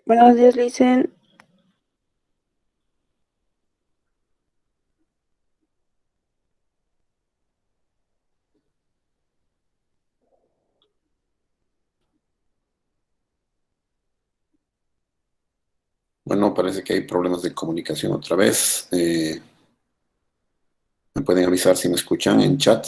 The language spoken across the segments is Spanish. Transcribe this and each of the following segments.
Buenos días, Licen. Bueno, parece que hay problemas de comunicación otra vez. ¿Me pueden avisar si me escuchan en chat?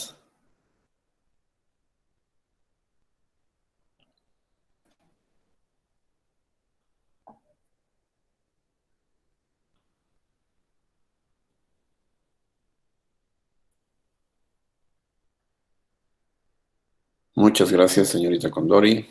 Muchas gracias, señorita Condori.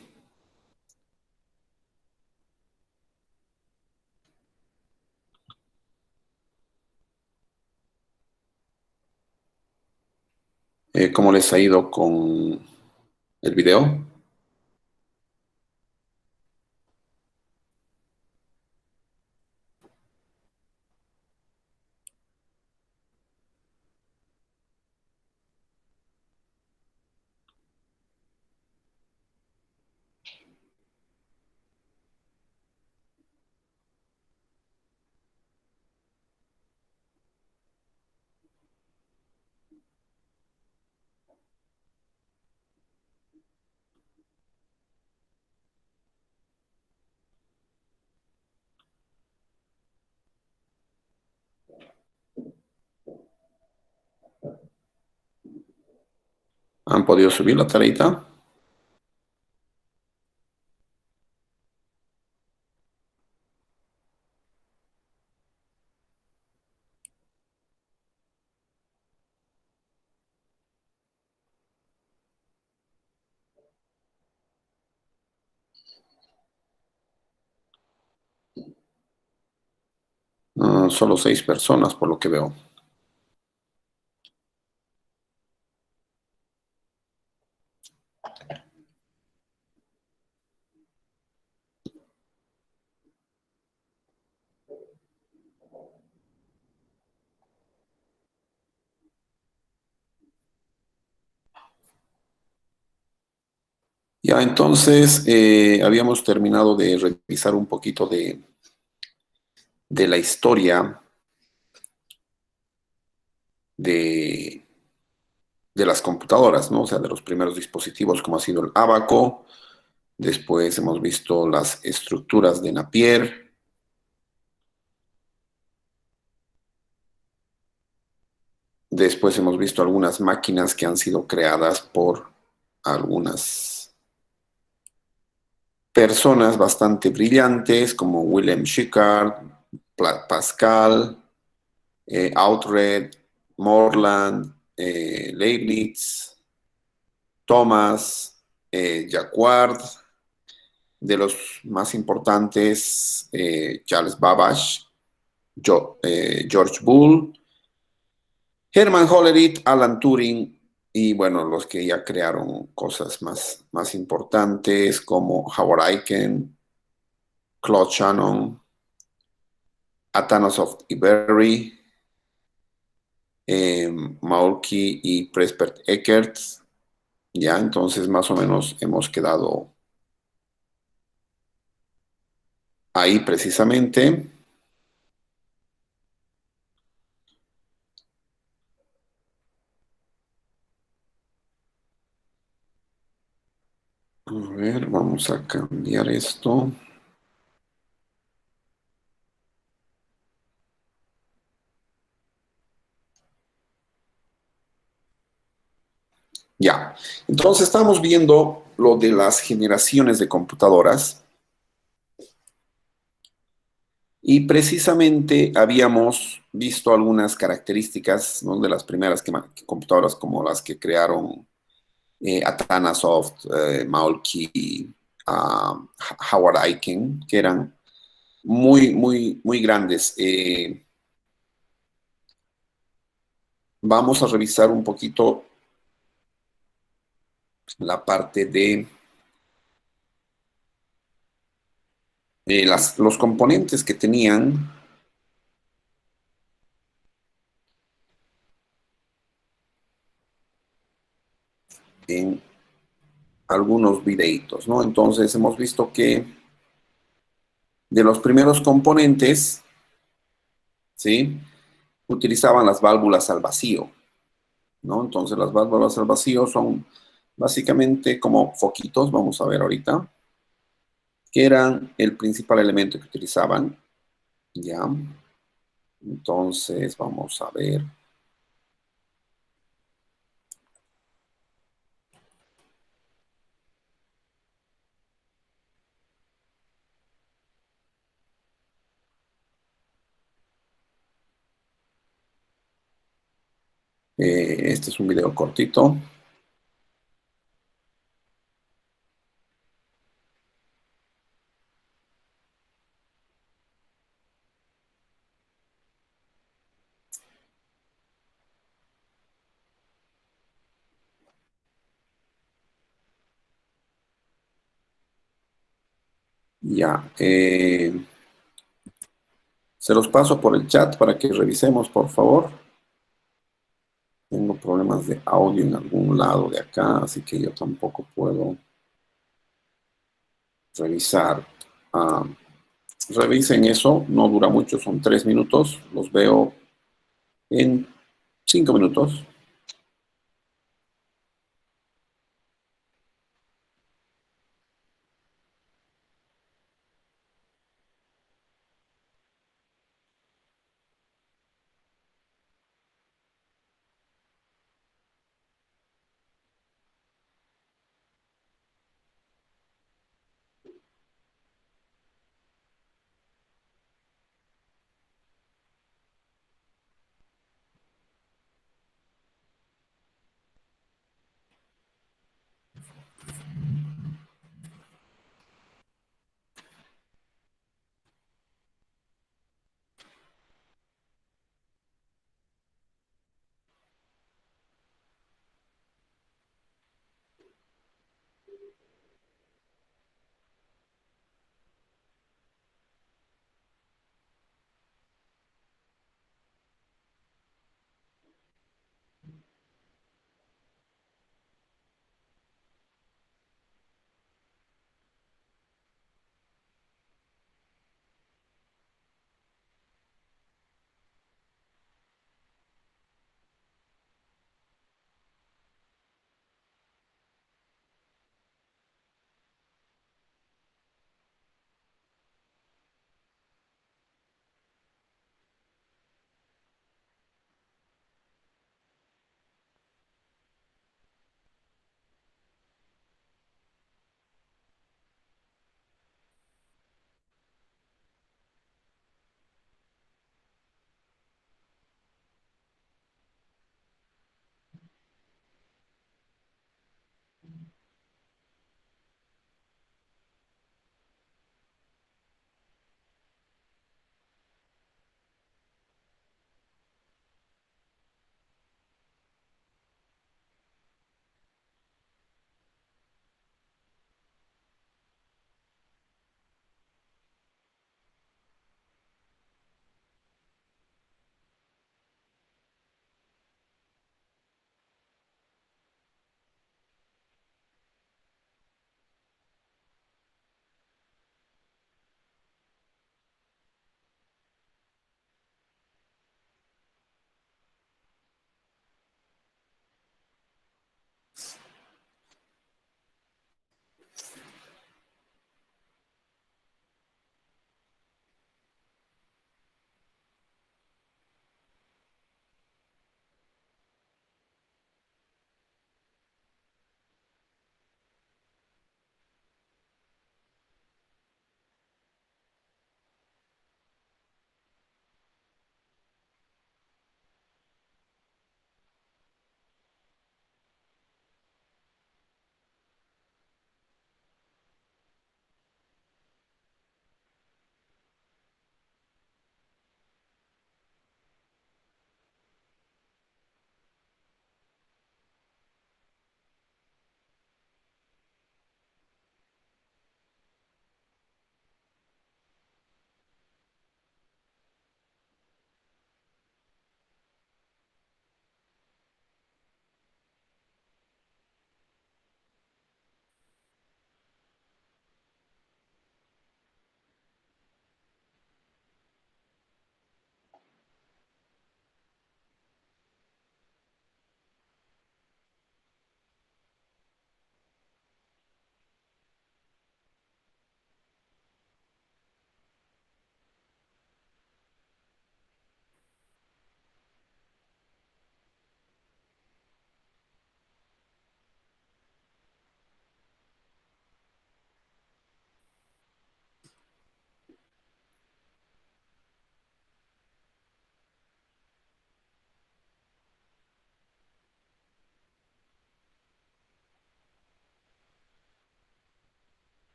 ¿Cómo les ha ido con el video? ¿Han podido subir la tareita? Solo 6 personas, por lo que veo. Ya, entonces, habíamos terminado de revisar un poquito de la historia de, de las computadoras, ¿no? O sea, de los primeros dispositivos, como ha sido el ábaco. Después hemos visto las estructuras de Napier. Después hemos visto algunas máquinas que han sido creadas por algunas personas bastante brillantes, como Wilhelm Schickard, Pascal, Outred, Morland, Leibniz, Thomas, Jacquard. De los más importantes, Charles Babbage, George Boole, Hermann Hollerith, Alan Turing y bueno, los que ya crearon cosas más importantes como Howard Aiken, Claude Shannon, Atanasoff y Berry, Maulkey y Presper Eckert. Ya, entonces más o menos hemos quedado ahí precisamente. A ver, vamos a cambiar esto. Ya, entonces estamos viendo lo de las generaciones de computadoras y precisamente habíamos visto algunas características, ¿no? De las primeras computadoras como las que crearon Atanasoft, Maulkey, Howard Aiken, que eran muy grandes. Vamos a revisar un poquito la parte de los componentes que tenían en algunos videitos, ¿no? Entonces hemos visto que De los primeros componentes, ¿sí? Utilizaban las válvulas al vacío, ¿no? Entonces las válvulas al vacío son básicamente como foquitos, vamos a ver ahorita, que eran el principal elemento que utilizaban, ¿ya? Entonces vamos a ver. Este es un video cortito. Ya. Se los paso por el chat para que revisemos, por favor. Tengo problemas de audio en algún lado de acá, así que yo tampoco puedo revisar. Ah, revisen eso, no dura mucho, son 3 minutos. Los veo en 5 minutos.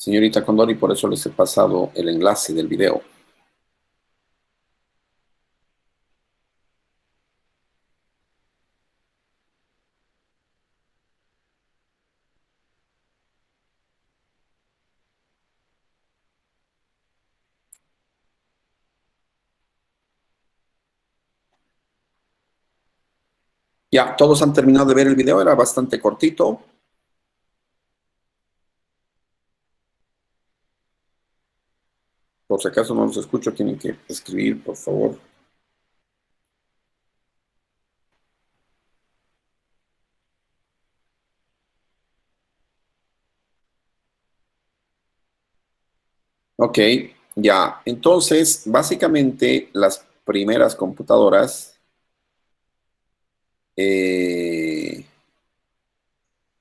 señorita Condori, por eso les he pasado el enlace del video. Ya, todos han terminado de ver el video, era bastante cortito. Por si acaso no los escucho, tienen que escribir, por favor. Ok, ya. Entonces, básicamente, las primeras computadoras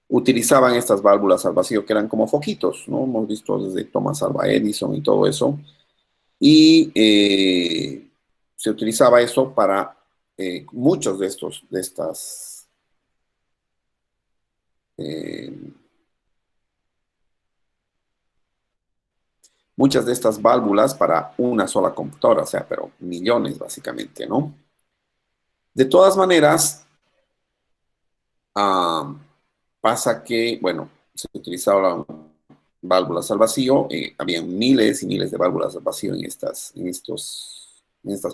utilizaban estas válvulas al vacío que eran como foquitos, ¿no? Hemos visto desde Thomas Alva Edison y todo eso. Y se utilizaba eso para muchos de estas, eh, muchas de estas válvulas para una sola computadora, o sea, pero millones básicamente, ¿no? De todas maneras, ah, pasa que, bueno, se utilizaban válvulas al vacío, había miles y miles de válvulas al vacío en estas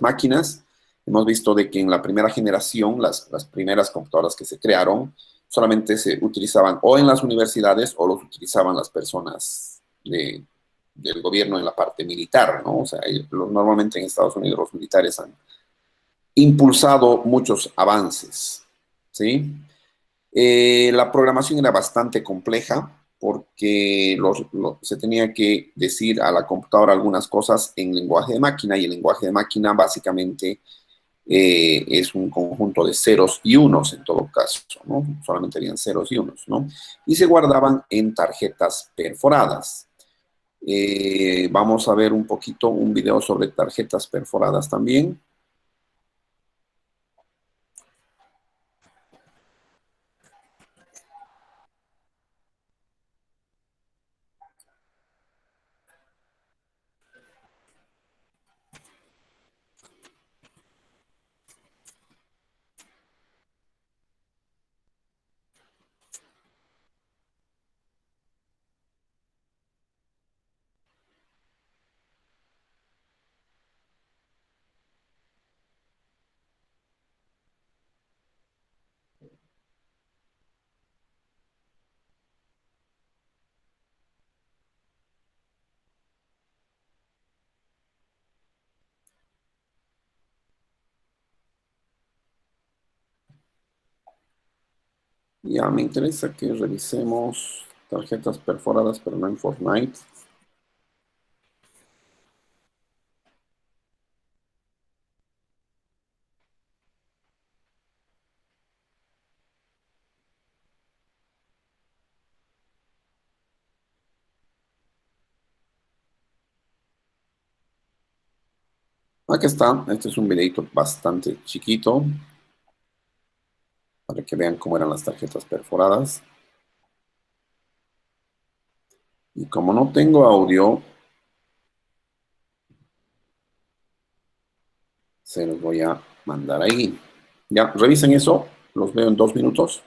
máquinas. Hemos visto de que en la primera generación, las primeras computadoras que se crearon, solamente se utilizaban o en las universidades o los utilizaban las personas del gobierno en la parte militar, ¿no? O sea, normalmente en Estados Unidos los militares han impulsado muchos avances, ¿sí? La programación era bastante compleja porque se tenía que decir a la computadora algunas cosas en lenguaje de máquina y el lenguaje de máquina básicamente es un conjunto de ceros y unos en todo caso, ¿no? Solamente habían ceros y unos, ¿no? Y se guardaban en tarjetas perforadas. Vamos a ver un poquito un video sobre tarjetas perforadas también. Ya me interesa que revisemos tarjetas perforadas, pero no en Fortnite. Aquí está, este es un videito bastante chiquito para que vean cómo eran las tarjetas perforadas. Y como no tengo audio, se los voy a mandar ahí. Ya, revisen eso, los veo en 2 minutos.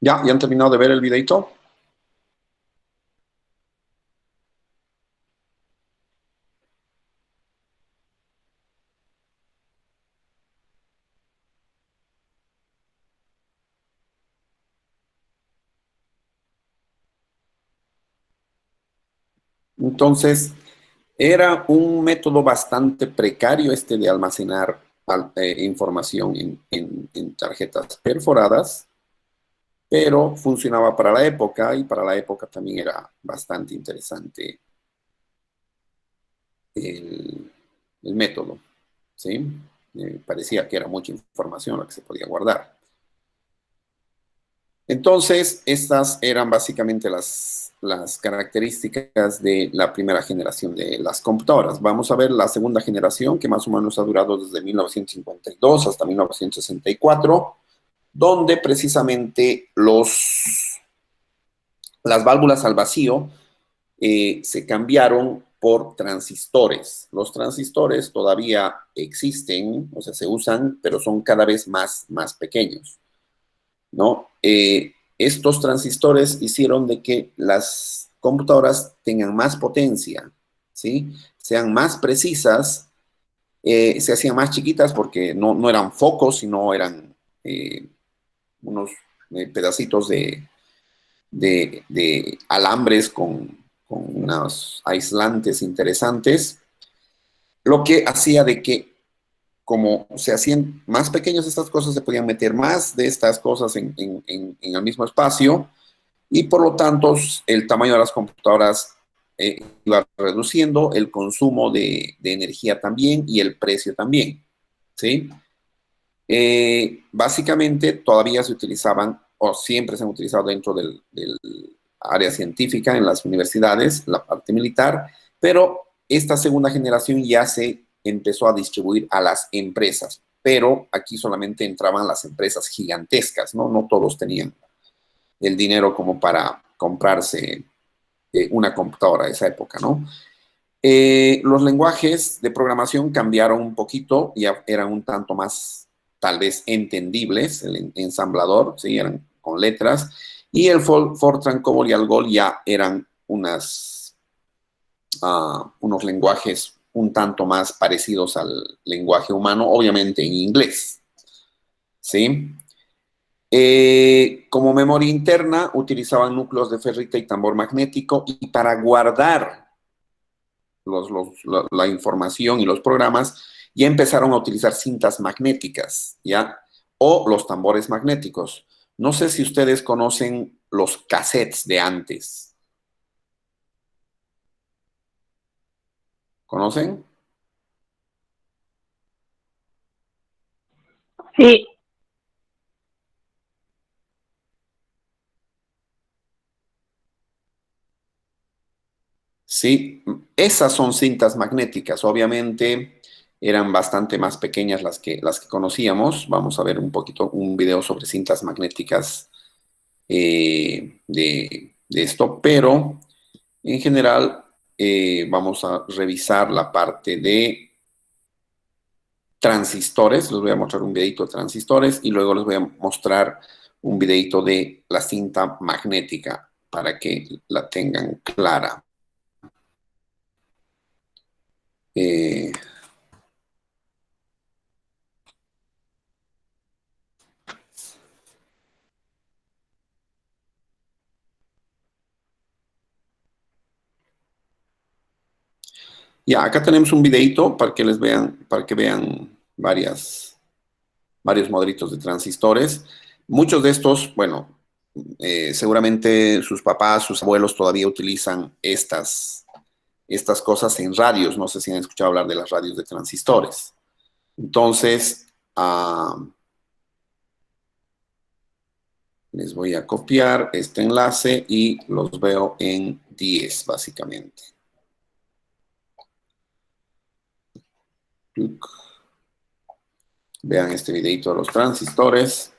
¿Ya han terminado de ver el videito? Entonces, era un método bastante precario este de almacenar información en tarjetas perforadas, pero funcionaba para la época y para la época también era bastante interesante el, el método, ¿sí? Parecía que era mucha información la que se podía guardar. Entonces, estas eran básicamente las características de la primera generación de las computadoras. Vamos a ver la segunda generación, que más o menos ha durado desde 1952 hasta 1964, donde precisamente las válvulas al vacío se cambiaron por transistores. Los transistores todavía existen, o sea, se usan, pero son cada vez más pequeños, ¿no? Estos transistores hicieron de que las computadoras tengan más potencia, ¿sí? Sean más precisas, se hacían más chiquitas porque no eran focos, sino eran unos pedacitos de alambres con unos aislantes interesantes, lo que hacía de que como se hacían más pequeñas estas cosas, se podían meter más de estas cosas en el mismo espacio y por lo tanto el tamaño de las computadoras iba reduciendo, el consumo de energía también y el precio también, ¿sí? Básicamente todavía se utilizaban o siempre se han utilizado dentro del área científica en las universidades, la parte militar, pero esta segunda generación ya se empezó a distribuir a las empresas, pero aquí solamente entraban las empresas gigantescas, ¿no? No todos tenían el dinero como para comprarse una computadora de esa época, ¿no? Los lenguajes de programación cambiaron un poquito, ya eran un tanto más, tal vez, entendibles, el ensamblador, ¿sí? Eran con letras, y el Fortran, COBOL y ALGOL ya eran unos lenguajes un tanto más parecidos al lenguaje humano, obviamente en inglés, ¿sí? Como memoria interna utilizaban núcleos de ferrita y tambor magnético y para guardar la información y los programas, ya empezaron a utilizar cintas magnéticas, ¿ya? O los tambores magnéticos. No sé si ustedes conocen los cassettes de antes. ¿Conocen? Sí, Sí, esas son cintas magnéticas. Obviamente eran bastante más pequeñas las que conocíamos. Vamos a ver un poquito un video sobre cintas magnéticas de esto, pero en general vamos a revisar la parte de transistores. Les voy a mostrar un videito de transistores y luego les voy a mostrar un videito de la cinta magnética para que la tengan clara. Eh, Ya, acá tenemos un videito para que les vean, para que vean varios modelitos de transistores. Muchos de estos, bueno, seguramente sus papás, sus abuelos todavía utilizan estas cosas en radios. No sé si han escuchado hablar de las radios de transistores. Entonces, les voy a copiar este enlace y los veo en 10, básicamente. Vean este videito de los transistores.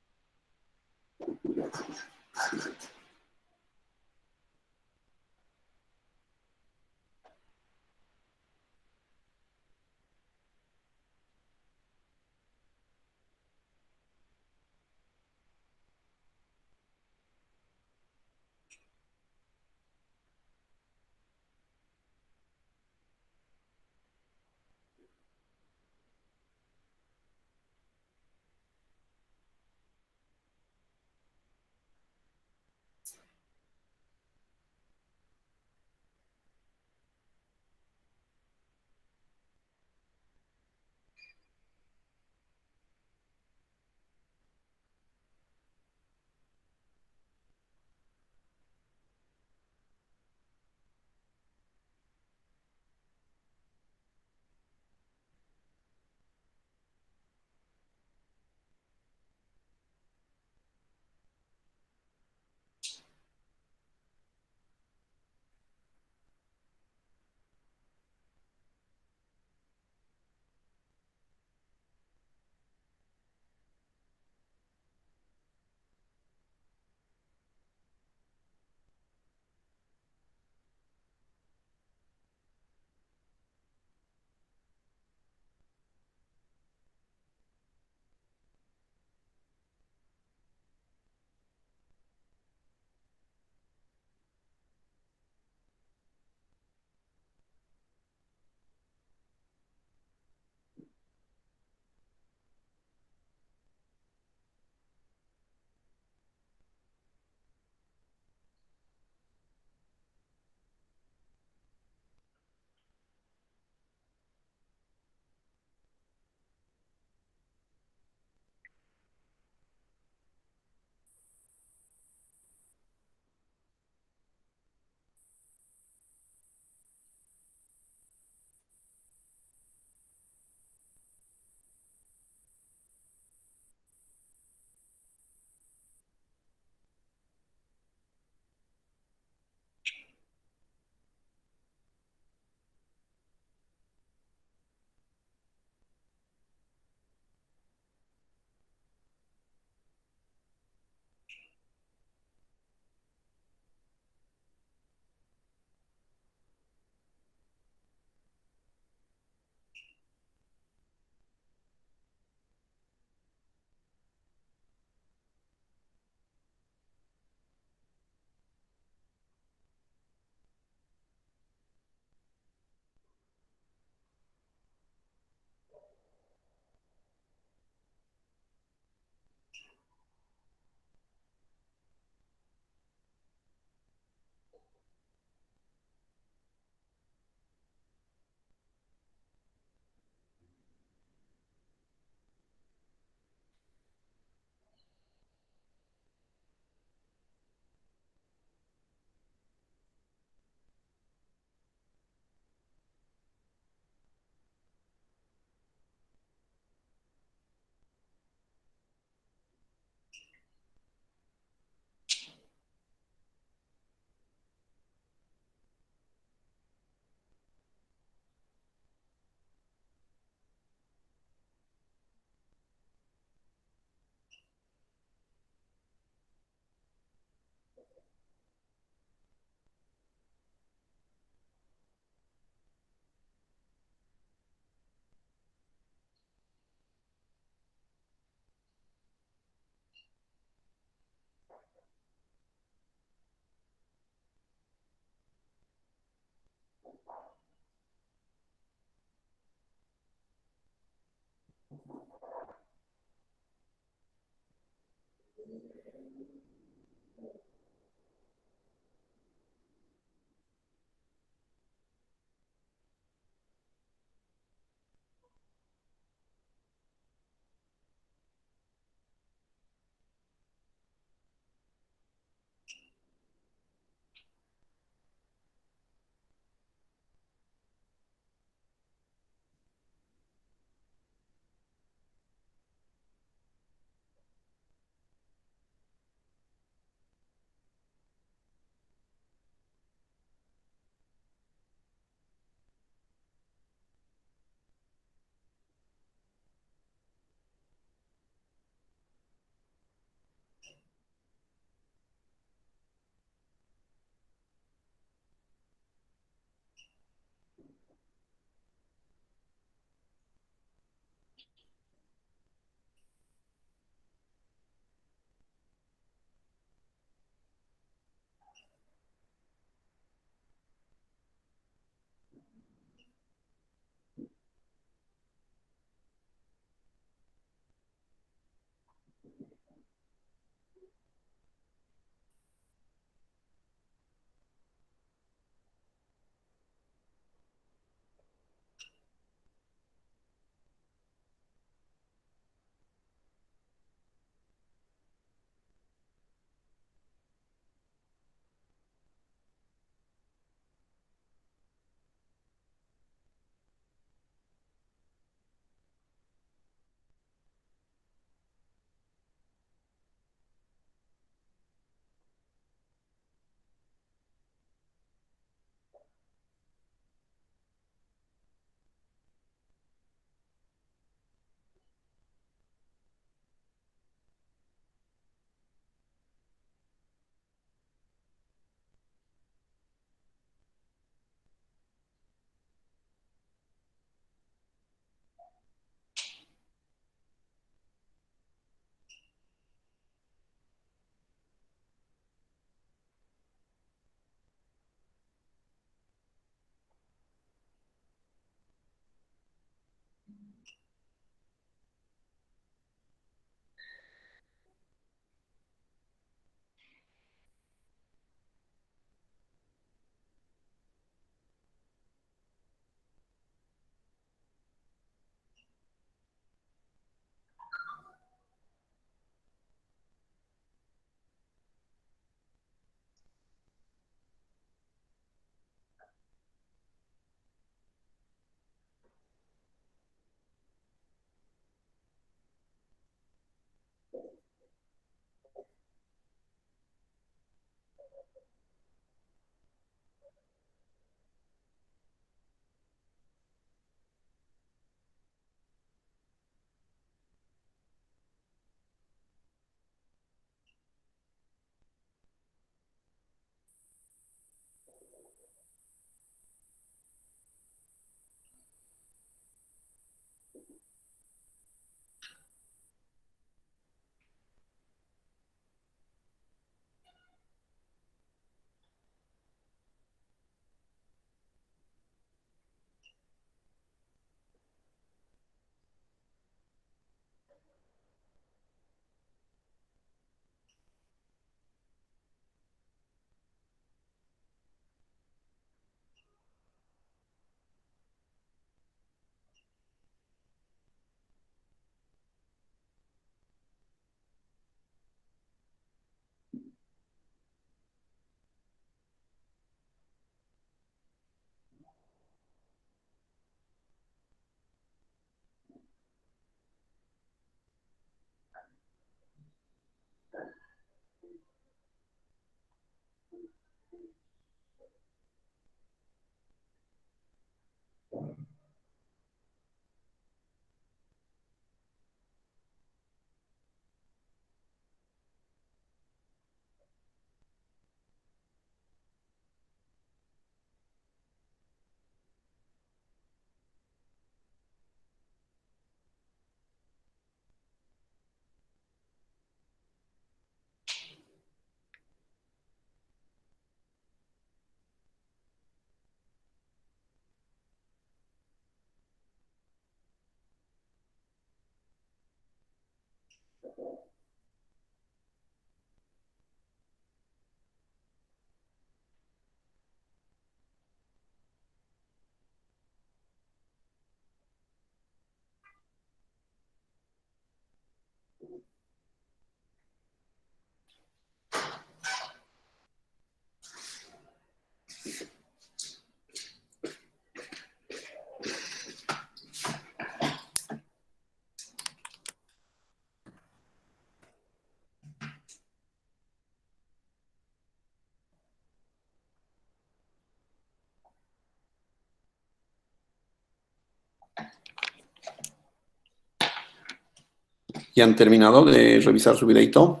¿Ya han terminado de revisar su videito?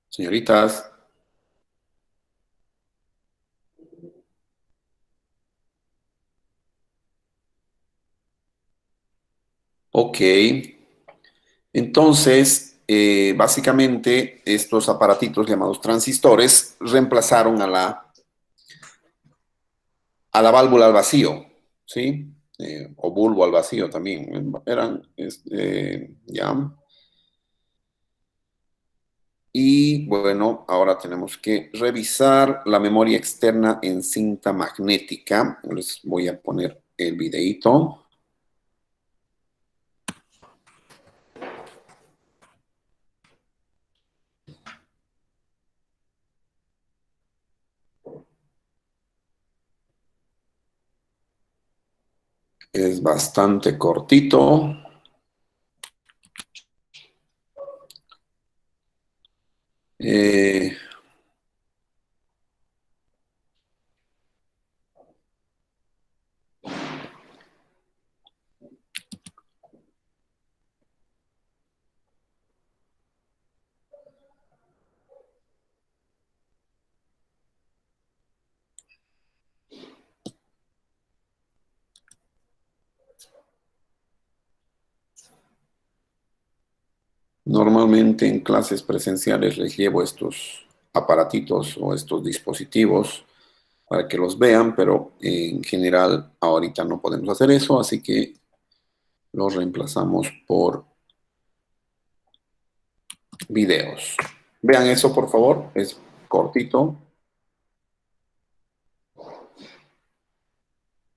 Señoritas. Ok. Entonces, básicamente, estos aparatitos llamados transistores reemplazaron a la válvula al vacío, ¿sí? O bulbo al vacío también. Eran, ya. Y bueno, ahora tenemos que revisar la memoria externa en cinta magnética. Les voy a poner el videíto. Es bastante cortito. Eh, Normalmente en clases presenciales les llevo estos aparatitos o estos dispositivos para que los vean, pero en general ahorita no podemos hacer eso, así que los reemplazamos por videos. Vean eso, por favor, es cortito,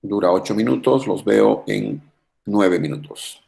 dura 8 minutos, los veo en 9 minutos.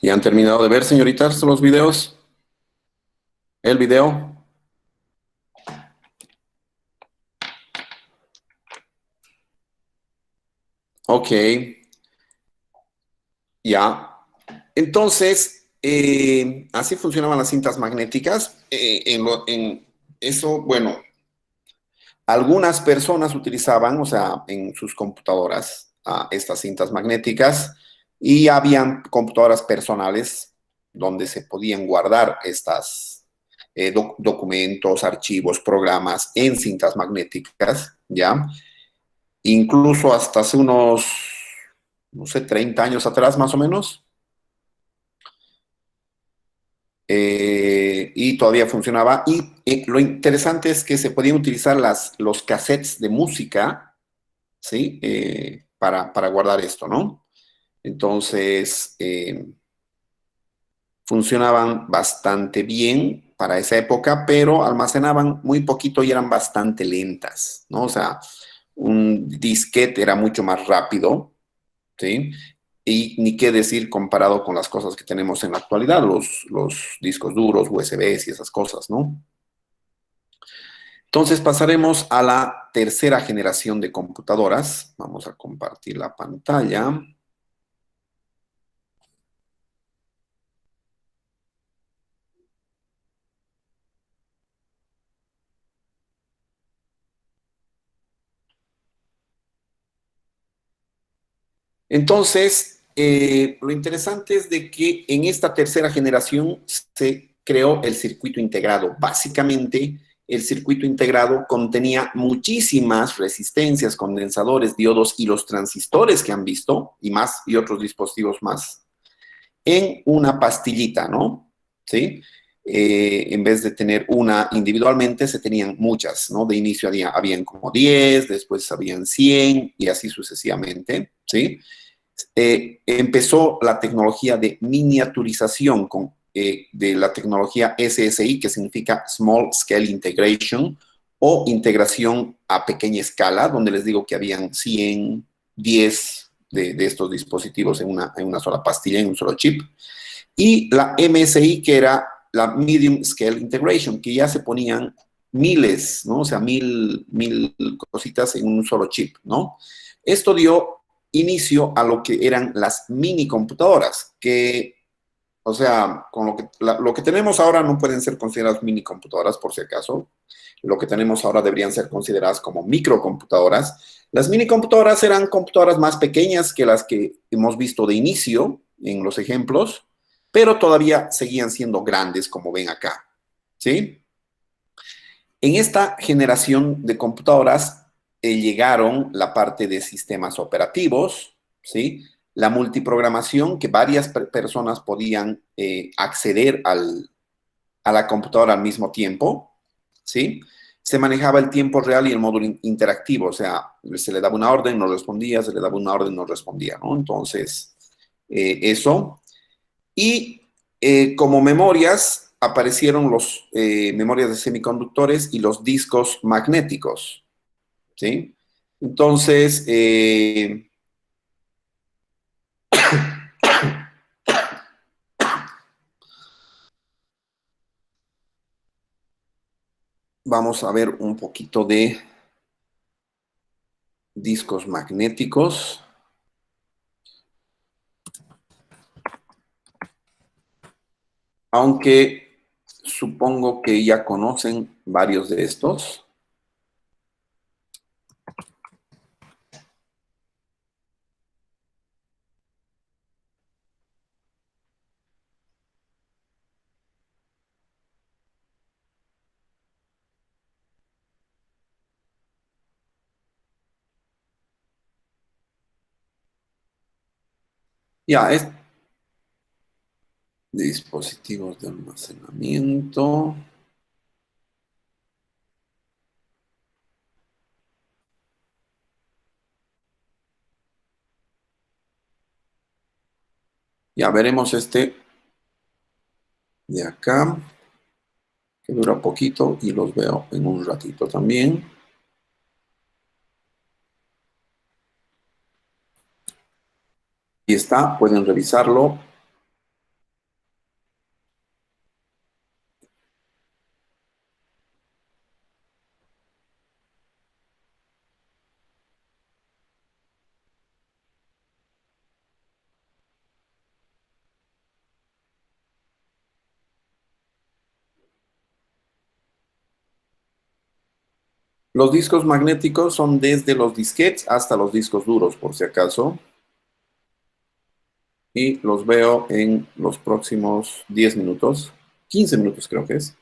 ¿Ya han terminado de ver, señoritas, los videos? ¿El video? Ok, ya. Entonces, así funcionaban las cintas magnéticas. En eso, bueno, algunas personas utilizaban, o sea, en sus computadoras, estas cintas magnéticas y habían computadoras personales donde se podían guardar estas documentos, archivos, programas en cintas magnéticas, ¿ya? Incluso hasta hace unos, no sé, 30 años atrás más o menos, y todavía funcionaba. Y lo interesante es que se podían utilizar los cassettes de música, ¿sí? Para guardar esto, ¿no? Entonces, funcionaban bastante bien para esa época, pero almacenaban muy poquito y eran bastante lentas, ¿no? O sea, un disquete era mucho más rápido, ¿sí? Y ni qué decir comparado con las cosas que tenemos en la actualidad, los discos duros, USBs y esas cosas, ¿no? Entonces pasaremos a la tercera generación de computadoras. Vamos a compartir la pantalla. Entonces, lo interesante es de que en esta tercera generación se creó el circuito integrado. Básicamente, el circuito integrado contenía muchísimas resistencias, condensadores, diodos y los transistores que han visto, y más, y otros dispositivos más, en una pastillita, ¿no? ¿Sí? En vez de tener una individualmente, se tenían muchas, ¿no? De inicio habían como 10, después habían 100 y así sucesivamente, ¿sí? Empezó la tecnología de miniaturización de la tecnología SSI, que significa Small Scale Integration, o integración a pequeña escala, donde les digo que habían 100, 10 de estos dispositivos en una sola pastilla, en un solo chip. Y la MSI, que era la Medium Scale Integration, que ya se ponían miles, ¿no? O sea, mil cositas en un solo chip, ¿no? Esto dio inicio a lo que eran las mini computadoras, que, o sea, con lo que tenemos ahora no pueden ser consideradas mini computadoras, por si acaso. Lo que tenemos ahora deberían ser consideradas como microcomputadoras. Las mini computadoras eran computadoras más pequeñas que las que hemos visto de inicio en los ejemplos, pero todavía seguían siendo grandes, como ven acá, ¿sí? En esta generación de computadoras llegaron la parte de sistemas operativos, ¿sí? La multiprogramación, que varias personas podían acceder a la computadora al mismo tiempo, ¿sí? Se manejaba el tiempo real y el módulo interactivo, o sea, se le daba una orden, no respondía, se le daba una orden, no respondía, ¿no? Entonces, eso. Y como memorias aparecieron los memorias de semiconductores y los discos magnéticos, ¿sí? Entonces, vamos a ver un poquito de discos magnéticos, aunque supongo que ya conocen varios de estos. Ya, es dispositivos de almacenamiento. Ya veremos este de acá, que dura poquito y los veo en un ratito también. Y está, pueden revisarlo. Los discos magnéticos son desde los disquetes hasta los discos duros, por si acaso. Y los veo en los próximos 10 minutos, 15 minutos creo que es.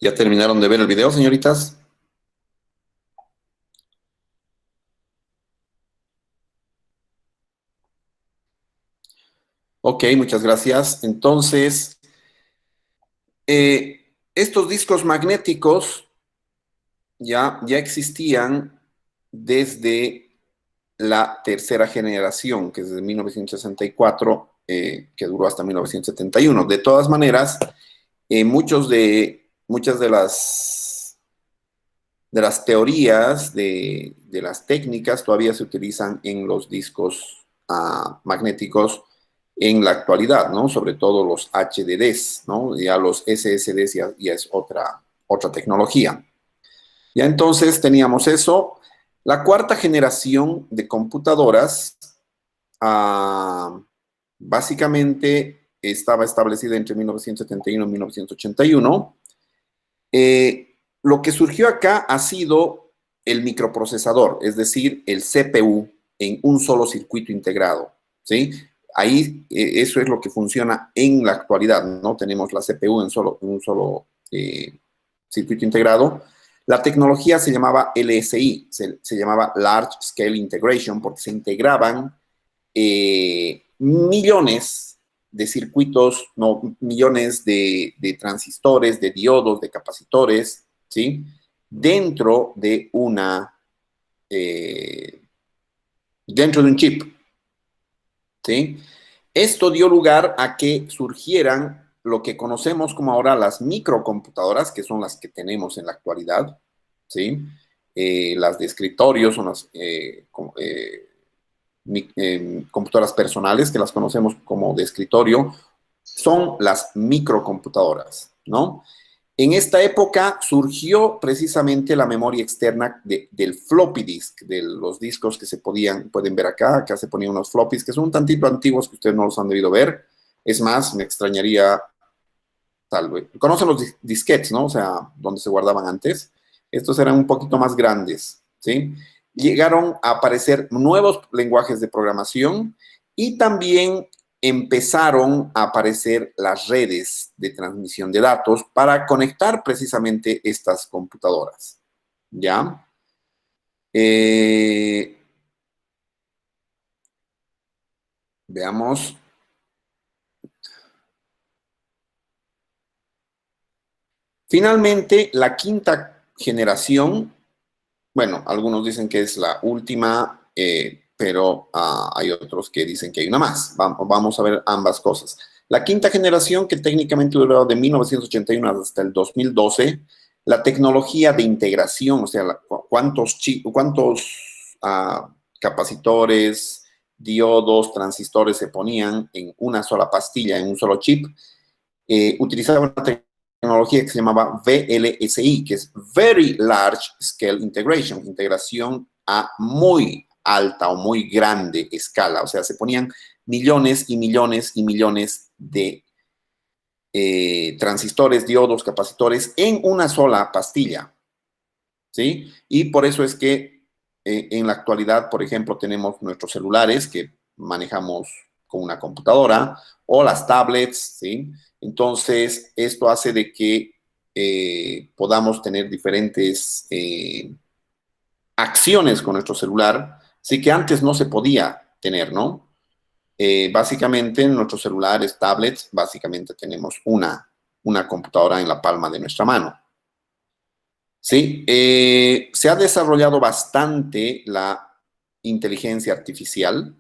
¿Ya terminaron de ver el video, señoritas? Ok, muchas gracias. Entonces, estos discos magnéticos ya existían desde la tercera generación, que es de 1964, que duró hasta 1971. De todas maneras, muchas de las teorías, de las técnicas, todavía se utilizan en los discos magnéticos en la actualidad, ¿no? Sobre todo los HDDs, ¿no? Ya los SSDs ya es otra tecnología. Ya entonces teníamos eso. La cuarta generación de computadoras básicamente estaba establecida entre 1971 y 1981. Lo que surgió acá ha sido el microprocesador, es decir, el CPU en un solo circuito integrado, ¿sí? Ahí eso es lo que funciona en la actualidad, ¿no? Tenemos la CPU en un solo circuito integrado. La tecnología se llamaba LSI, se llamaba Large Scale Integration, porque se integraban millones de circuitos, no, millones de transistores, de diodos, de capacitores, ¿sí? Dentro de dentro de un chip, ¿sí? Esto dio lugar a que surgieran lo que conocemos como ahora las microcomputadoras, que son las que tenemos en la actualidad, ¿sí? Las de escritorio son las computadoras personales, que las conocemos como de escritorio, son las microcomputadoras, ¿no? En esta época surgió precisamente la memoria externa del floppy disk, de los discos que pueden ver acá se ponían unos floppies que son un tantito antiguos que ustedes no los han debido ver. Es más, me extrañaría, tal vez, conocen los disquetes, ¿no? O sea, donde se guardaban antes. Estos eran un poquito más grandes, ¿sí? Llegaron a aparecer nuevos lenguajes de programación y también empezaron a aparecer las redes de transmisión de datos para conectar precisamente estas computadoras, ¿ya? Veamos. Finalmente, la quinta generación, bueno, algunos dicen que es la última, pero hay otros que dicen que hay una más. Vamos a ver ambas cosas. La quinta generación, que técnicamente duró de 1981 hasta el 2012, la tecnología de integración, o sea, cuántos capacitores, diodos, transistores se ponían en una sola pastilla, en un solo chip, utilizaba una tecnología que se llamaba VLSI, que es Very Large Scale Integration, integración a muy alta o muy grande escala. O sea, se ponían millones y millones y millones de transistores, diodos, capacitores en una sola pastilla, ¿sí? Y por eso es que en la actualidad, por ejemplo, tenemos nuestros celulares que manejamos con una computadora o las tablets, ¿sí? Entonces, esto hace de que podamos tener diferentes acciones con nuestro celular, sí que antes no se podía tener, ¿no? Básicamente, en nuestros celulares, tablets, básicamente tenemos una computadora en la palma de nuestra mano. Sí, se ha desarrollado bastante la inteligencia artificial.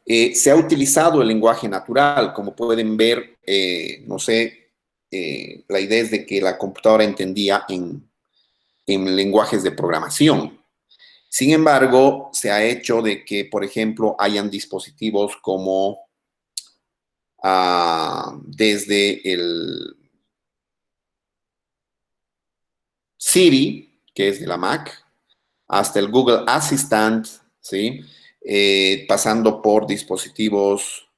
Se ha utilizado el lenguaje natural, como pueden ver, no sé, la idea es de que la computadora entendía en lenguajes de programación. Sin embargo, se ha hecho de que, por ejemplo, hayan dispositivos como desde el Siri, que es de la Mac, hasta el Google Assistant, ¿sí? Pasando por dispositivos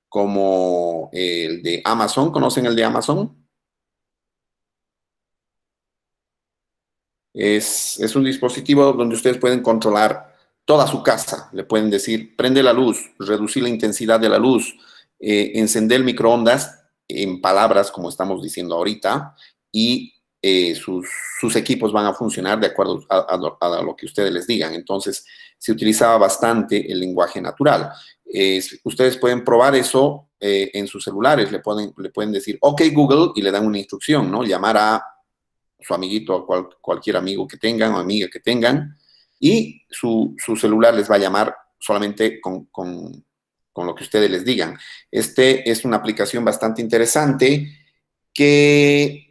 como el de Amazon. ¿Conocen el de Amazon? Es un dispositivo donde ustedes pueden controlar toda su casa. Le pueden decir, prende la luz, reducir la intensidad de la luz, encender el microondas en palabras, como estamos diciendo ahorita, y sus equipos van a funcionar de acuerdo a lo que ustedes les digan. Entonces, se utilizaba bastante el lenguaje natural. Ustedes pueden probar eso en sus celulares. Le pueden decir, OK, Google, y le dan una instrucción, ¿no? Llamar a su amiguito, a cualquier amigo que tengan o amiga que tengan, y su celular les va a llamar solamente con lo que ustedes les digan. Es una aplicación bastante interesante que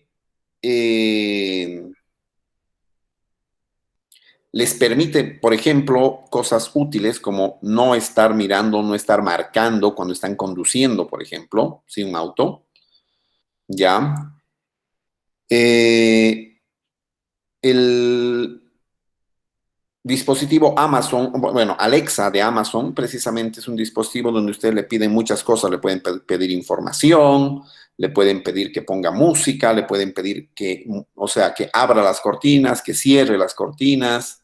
les permite, por ejemplo, cosas útiles como no estar mirando, no estar marcando cuando están conduciendo, por ejemplo, ¿sí? Un auto, ¿ya? El dispositivo Amazon, bueno, Alexa de Amazon, precisamente es un dispositivo donde ustedes le piden muchas cosas, le pueden pedir información, le pueden pedir que ponga música, le pueden pedir que, o sea, que abra las cortinas, que cierre las cortinas.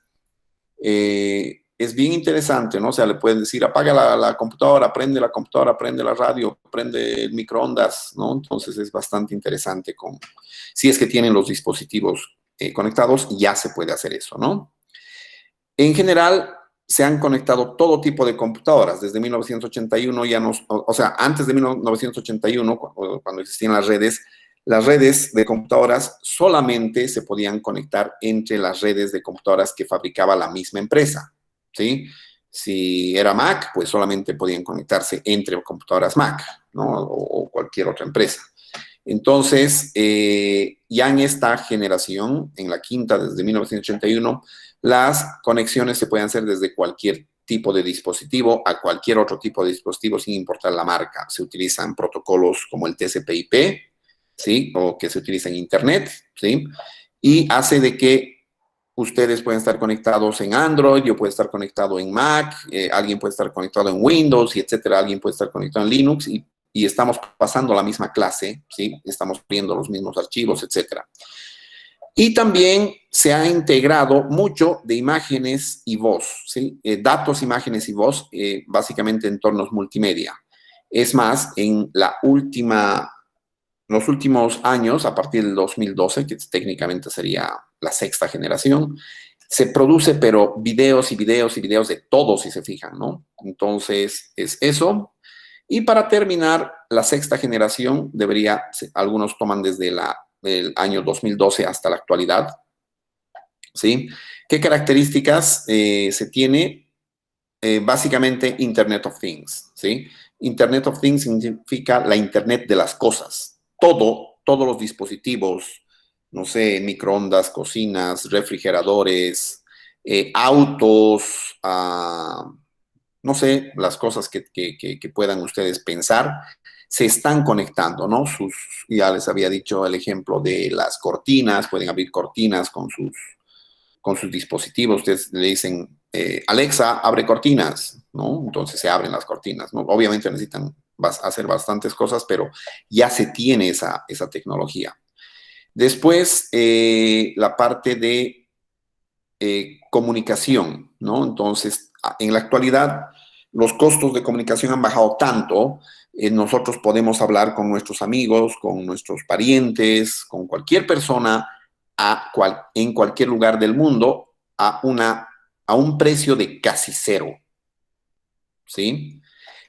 Es bien interesante, ¿no? O sea, le pueden decir, apaga la computadora, prende la radio, prende el microondas, ¿no? Entonces es bastante interesante si es que tienen los dispositivos conectados, ya se puede hacer eso, ¿no? En general, se han conectado todo tipo de computadoras. Desde 1981 ya o sea, antes de 1981, cuando existían las redes de computadoras solamente se podían conectar entre las redes de computadoras que fabricaba la misma empresa, ¿sí? Si era Mac, pues solamente podían conectarse entre computadoras Mac, ¿no? O cualquier otra empresa. Entonces, ya en esta generación, en la quinta, desde 1981, las conexiones se pueden hacer desde cualquier tipo de dispositivo a cualquier otro tipo de dispositivo sin importar la marca. Se utilizan protocolos como el TCP/IP, ¿sí? O que se utiliza en Internet, ¿sí? Y hace de que ustedes pueden estar conectados en Android, yo puedo estar conectado en Mac, alguien puede estar conectado en Windows, y etcétera. Alguien puede estar conectado en Linux y estamos pasando la misma clase, ¿sí? Estamos viendo los mismos archivos, etcétera. Y también se ha integrado mucho de imágenes y voz, ¿sí? Datos, imágenes y voz, básicamente entornos multimedia. Es más, en los últimos años, a partir del 2012, que técnicamente sería la sexta generación, se produce, pero videos y videos y videos de todos, si se fijan, ¿no? Entonces, es eso. Y para terminar, la sexta generación algunos toman desde el año 2012 hasta la actualidad, ¿sí? ¿Qué características se tiene? Básicamente Internet of Things, ¿sí? Internet of Things significa la Internet de las cosas. Todos los dispositivos, no sé, microondas, cocinas, refrigeradores, autos, no sé, las cosas que puedan ustedes pensar, se están conectando, ¿no? Ya les había dicho el ejemplo de las cortinas, pueden abrir cortinas con sus dispositivos. Ustedes le dicen, Alexa, abre cortinas, ¿no? Entonces se abren las cortinas, ¿no? Obviamente necesitan hacer bastantes cosas, pero ya se tiene esa tecnología. Después, la parte de comunicación, ¿no? Entonces, en la actualidad, los costos de comunicación han bajado tanto, nosotros podemos hablar con nuestros amigos, con nuestros parientes, con cualquier persona en cualquier lugar del mundo a un precio de casi cero, ¿sí?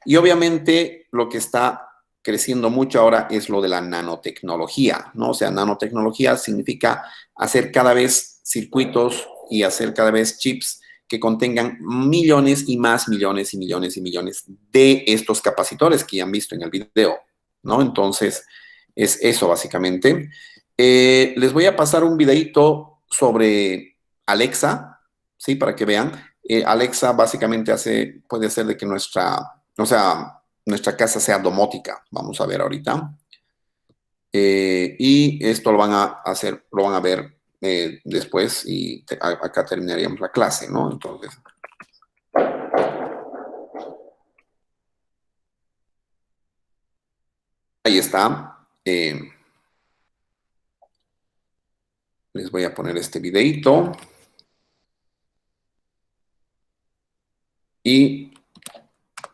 Y obviamente lo que está creciendo mucho ahora es lo de la nanotecnología, ¿no? O sea, nanotecnología significa hacer cada vez circuitos y hacer cada vez chips que contengan millones y más millones y millones y millones de estos capacitores que ya han visto en el video, ¿no? Entonces, es eso básicamente. Les voy a pasar un videito sobre Alexa, ¿sí? Para que vean. Alexa básicamente puede hacer de que nuestra casa sea domótica. Vamos a ver ahorita. Y esto lo van a ver después y acá terminaríamos la clase, ¿no? Entonces, ahí está. Les voy a poner este videito. Y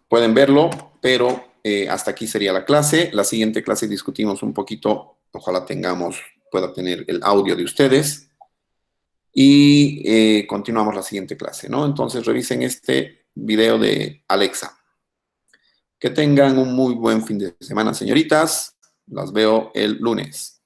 pueden verlo, pero hasta aquí sería la clase. La siguiente clase discutimos un poquito, ojalá pueda tener el audio de ustedes. Y continuamos la siguiente clase, ¿no? Entonces revisen este video de Alexa. Que tengan un muy buen fin de semana, señoritas. Las veo el lunes.